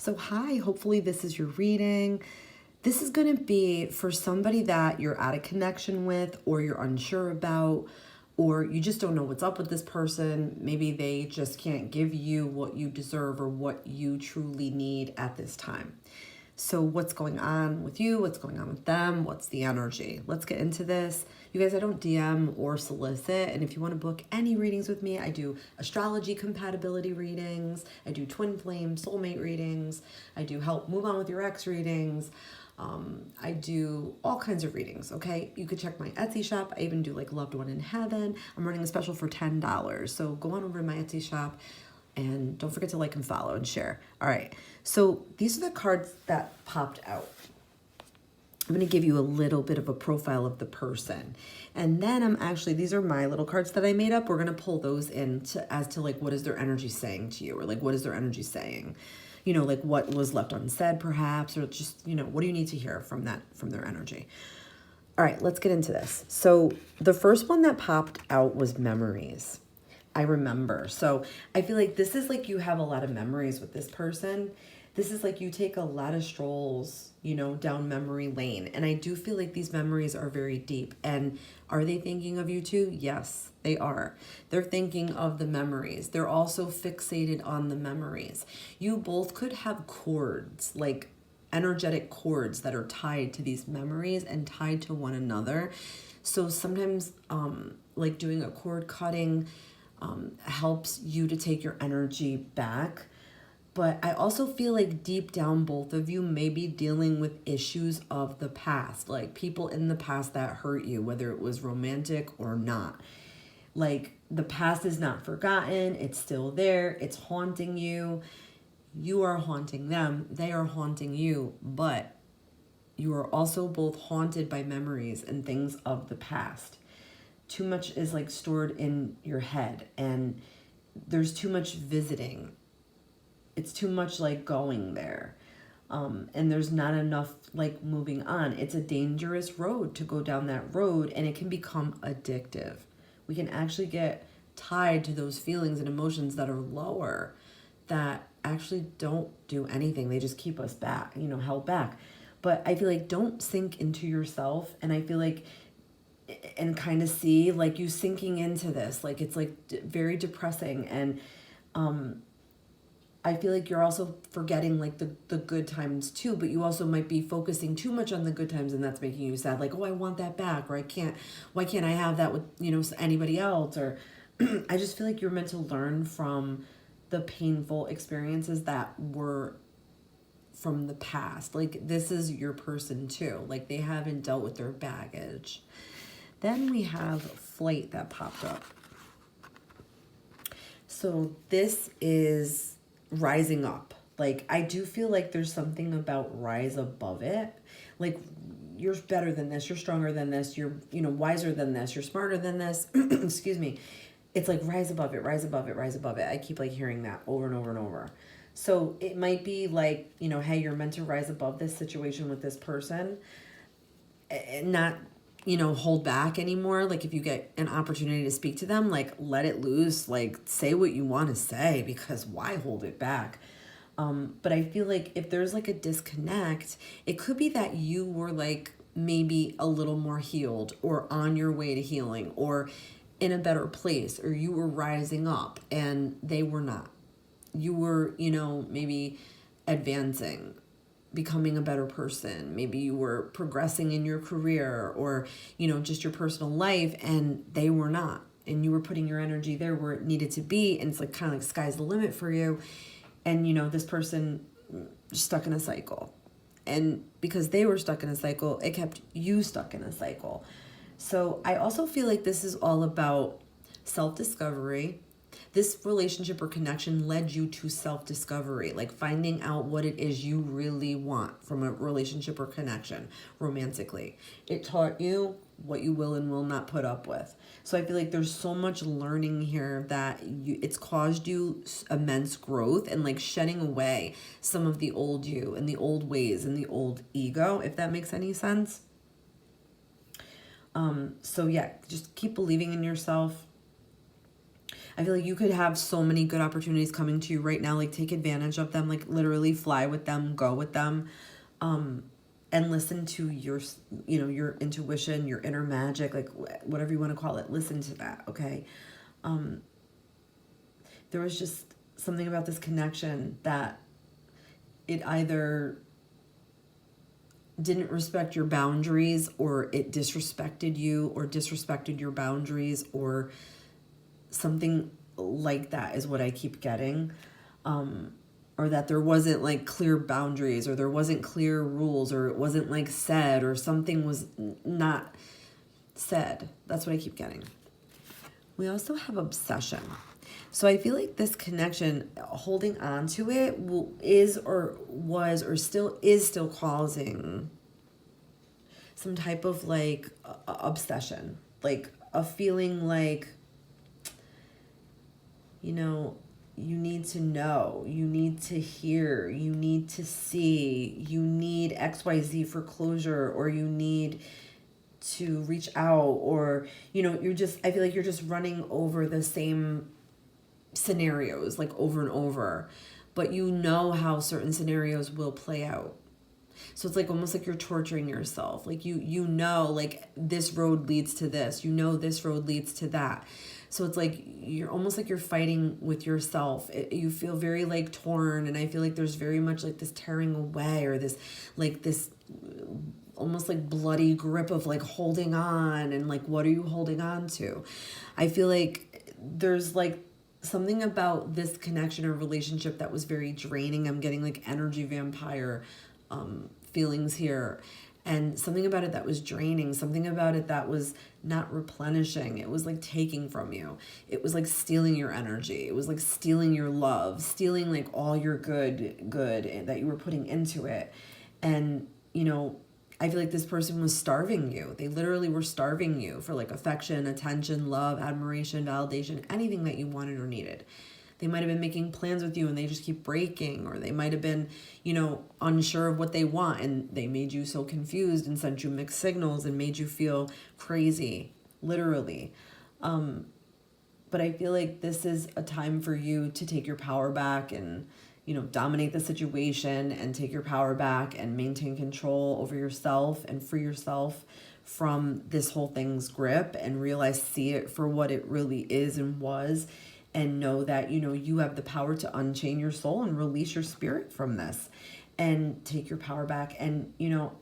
So hi, hopefully this is your reading. This is going to be for somebody that you're out of connection with, or you're unsure about, or you just don't know what's up with this person. Maybe they just can't give you what you deserve or what you truly need at this time. So what's going on with you? What's going on with them? What's the energy? Let's get into this. You guys, I don't DM or solicit. And if you want to book any readings with me, I do astrology compatibility readings. I do twin flame soulmate readings. I do help move on with your ex readings. I do all kinds of readings, okay? You could check my Etsy shop. I even do like Loved One in Heaven. I'm running a special for $10. So go on over to my Etsy shop. And don't forget to like and follow and share. All right. So these are the cards that popped out. I'm going to give you a little bit of a profile of the person. And then these are my little cards that I made up. We're going to pull those in as to like, what is their energy saying to you? Or like, what is their energy saying? You know, like what was left unsaid perhaps, or just, you know, what do you need to hear from their energy? All right, let's get into this. So the first one that popped out was memories. I remember. So I feel like this is like you have a lot of memories with this person. This is like you take a lot of strolls, you know, down memory lane. And I do feel like these memories are very deep. And are they thinking of you too? Yes, they are. They're thinking of the memories. They're also fixated on the memories. You both could have cords, like energetic cords that are tied to these memories and tied to one another. So sometimes like doing a cord cutting helps you to take your energy back. But I also feel like deep down, both of you may be dealing with issues of the past, like people in the past that hurt you, whether it was romantic or not. Like the past is not forgotten. It's still there. It's haunting you. You are haunting them. They are haunting you. But you are also both haunted by memories and things of the past. Too much is like stored in your head, and there's too much visiting. It's too much like going there. And there's not enough like moving on. It's a dangerous road to go down that road, and it can become addictive. We can actually get tied to those feelings and emotions that are lower, that actually don't do anything. They just keep us back, you know, held back. But I feel like don't sink into yourself. And I feel like, and kind of see like you sinking into this, like it's like very depressing. And I feel like you're also forgetting like the good times too, but you also might be focusing too much on the good times, and that's making you sad. Like, oh, I want that back, or why can't I have that with, you know, anybody else? Or I just feel like you're meant to learn from the painful experiences that were from the past. Like this is your person too. Like they haven't dealt with their baggage. Then we have Flight that popped up. So this is rising up. Like I do feel like there's something about rise above it. Like you're better than this, you're stronger than this, you're, you know, wiser than this, you're smarter than this. Excuse me. It's like rise above it, rise above it, rise above it. I keep like hearing that over and over and over. So it might be like, you know, hey, you're meant to rise above this situation with this person and not, you know, hold back anymore. Like if you get an opportunity to speak to them, like let it loose, like say what you want to say, because why hold it back? But I feel like if there's like a disconnect, it could be that you were like maybe a little more healed or on your way to healing or in a better place, or you were rising up and they were not. You were, you know, maybe advancing, becoming a better person. Maybe you were progressing in your career or, you know, just your personal life, and they were not. And you were putting your energy there where it needed to be. And it's like kind of like sky's the limit for you. And, you know, this person stuck in a cycle. And because they were stuck in a cycle, it kept you stuck in a cycle. So I also feel like this is all about self-discovery. This relationship or connection led you to self-discovery, like finding out what it is you really want from a relationship or connection romantically. It taught you what you will and will not put up with. So I feel like there's so much learning here that it's caused you immense growth and like shedding away some of the old you and the old ways and the old ego, if that makes any sense. So yeah, just keep believing in yourself. I feel like you could have so many good opportunities coming to you right now. Like, take advantage of them, like literally fly with them, go with them, and listen to your, your intuition, your inner magic, like whatever you want to call it. Listen to that. Okay. There was just something about this connection that it either didn't respect your boundaries, or it disrespected you, or disrespected your boundaries, or something like that is what I keep getting. Or that there wasn't like clear boundaries, or there wasn't clear rules, or it wasn't like said, or something was not said. That's what I keep getting. We also have obsession. So I feel like this connection, holding on to it, is or was or still is still causing some type of like obsession, like a feeling like, you need to know, you need to hear, you need to see, you need XYZ for closure, or you need to reach out, or, I feel like you're just running over the same scenarios like over and over, but how certain scenarios will play out. So it's like almost like you're torturing yourself. Like like this road leads to this, this road leads to that. So it's like you're almost like you're fighting with yourself. You feel very like torn, and I feel like there's very much like this tearing away, or this almost like bloody grip of like holding on, and like what are you holding on to? I feel like there's like something about this connection or relationship that was very draining. I'm getting like energy vampire feelings here, and something about it that was draining, something about it that was not replenishing. It was like taking from you. It was like stealing your energy. It was like stealing your love, stealing like all your good that you were putting into it. And I feel like this person was starving you. They literally were starving you for like affection, attention, love, admiration, validation, anything that you wanted or needed. They might have been making plans with you and they just keep breaking, or they might have been, unsure of what they want, and they made you so confused and sent you mixed signals and made you feel crazy, literally. But I feel like this is a time for you to take your power back and, dominate the situation and take your power back and maintain control over yourself and free yourself from this whole thing's grip, and see it for what it really is and was, and know that, you have the power to unchain your soul and release your spirit from this and take your power back. And,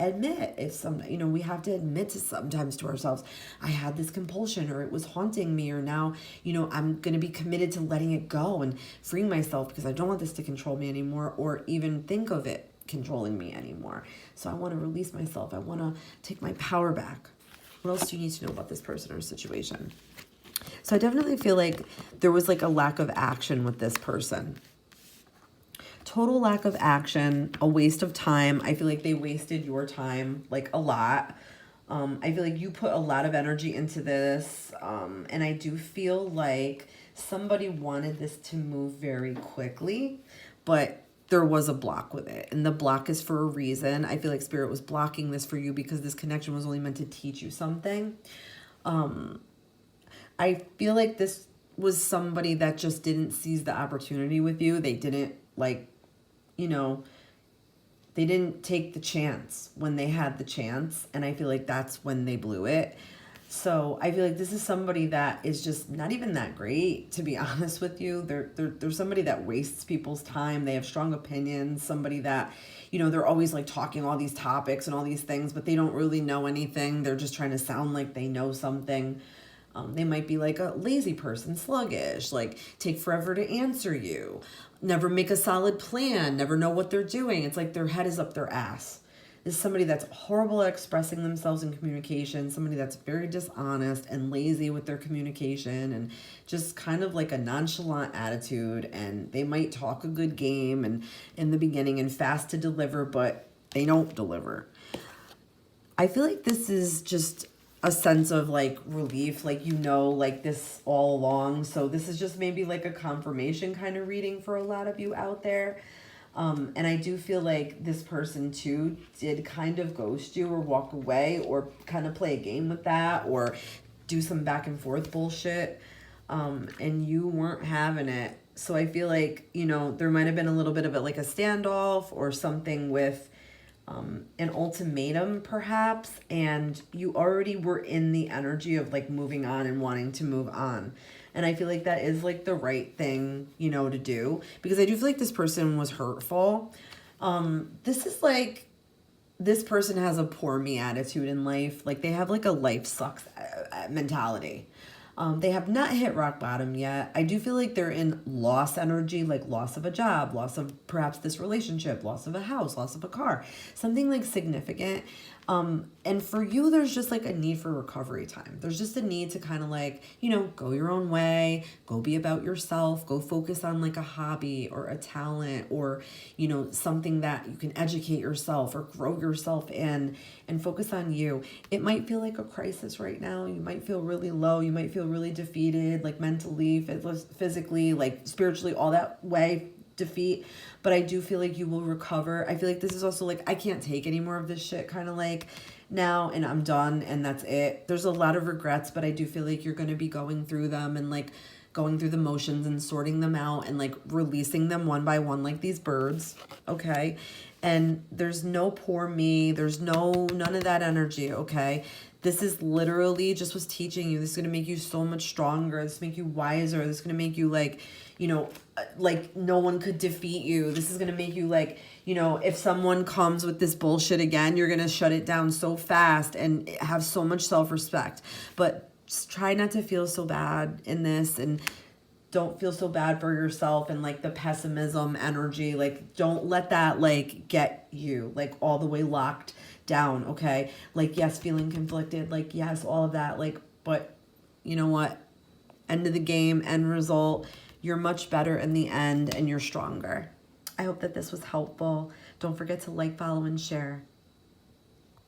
admit if we have to admit to sometimes to ourselves, I had this compulsion, or it was haunting me, or now, I'm going to be committed to letting it go and freeing myself because I don't want this to control me anymore, or even think of it controlling me anymore. So I want to release myself. I want to take my power back. What else do you need to know about this person or situation? So I definitely feel like there was like a lack of action with this person. Total lack of action, a waste of time. I feel like they wasted your time like a lot. I feel like you put a lot of energy into this. And I do feel like somebody wanted this to move very quickly, but there was a block with it. And the block is for a reason. I feel like Spirit was blocking this for you because this connection was only meant to teach you something. I feel like this was somebody that just didn't seize the opportunity with you. They didn't they didn't take the chance when they had the chance. And I feel like that's when they blew it. So I feel like this is somebody that is just not even that great, to be honest with you. They're somebody that wastes people's time. They have strong opinions, somebody that, they're always like talking all these topics and all these things, but they don't really know anything. They're just trying to sound like they know something. They might be like a lazy person, sluggish, like take forever to answer you, never make a solid plan, never know what they're doing. It's like their head is up their ass. This is somebody that's horrible at expressing themselves in communication, somebody that's very dishonest and lazy with their communication, and just kind of like a nonchalant attitude. And they might talk a good game and in the beginning and fast to deliver, but they don't deliver. I feel like this is just a sense of like relief, like like this all along. So this is just maybe like a confirmation kind of reading for a lot of you out there. And I do feel like this person too did kind of ghost you or walk away or kind of play a game with that or do some back and forth bullshit. and you weren't having it. So I feel like, you know, there might have been a little bit of it, like a standoff or something with an ultimatum perhaps, and you already were in the energy of like moving on and wanting to move on. And I feel like that is like the right thing, you know, to do, because I do feel like this person was hurtful. This is like, this person has a poor me attitude in life. Like they have like a life sucks mentality. They have not hit rock bottom yet. I do feel like they're in loss energy, like loss of a job, loss of perhaps this relationship, loss of a house, loss of a car, something like significant. And for you, there's just like a need for recovery time. There's just a need to kind of like, you know, go your own way, go be about yourself, go focus on like a hobby or a talent or, you know, something that you can educate yourself or grow yourself in, and focus on you. It might feel like a crisis right now. You might feel really low. You might feel really defeated, like mentally, physically, like spiritually, all that way, defeat. But I do feel like you will recover. I feel like this is also like, I can't take any more of this shit kind of like now, and I'm done and that's it. There's a lot of regrets, but I do feel like you're going to be going through them and like going through the motions and sorting them out and like releasing them one by one like these birds. Okay. And there's no poor me. There's none of that energy. Okay. This is literally just was teaching you. This is going to make you so much stronger. This is make you wiser. This is going to make you like, you know, like no one could defeat you. This is going to make you like, you know, if someone comes with this bullshit again, you're going to shut it down so fast and have so much self-respect. But just try not to feel so bad in this, and don't feel so bad for yourself and like the pessimism energy. Like don't let that like get you like all the way locked down. Okay. Like, yes, feeling conflicted, like, yes, all of that. Like, but you know what? End of the game, end result. You're much better in the end and you're stronger. I hope that this was helpful. Don't forget to like, follow, and share.